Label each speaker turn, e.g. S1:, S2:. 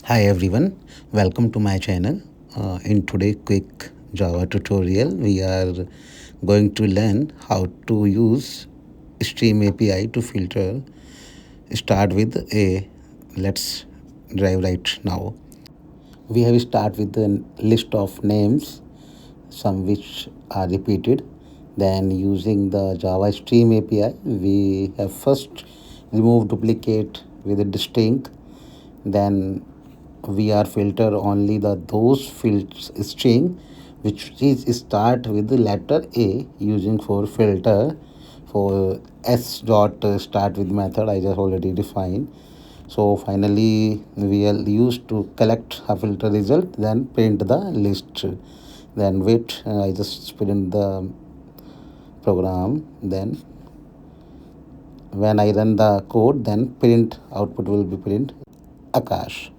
S1: Hi everyone, welcome to my channel. In today quick Java tutorial, we are going to learn how to use Stream API to filter. Start with a let's drive right now. We have start with the list of names, some which are repeated. Then using the Java Stream API, we have first remove duplicate with a distinct. Then we are filter only the those fields string which is start with the letter A using for filter for s dot start with method I just already defined. So finally we are used to collect a filter result, then print the list. Then wait, I just print the program. Then when I run the code, then print output will be print Akash.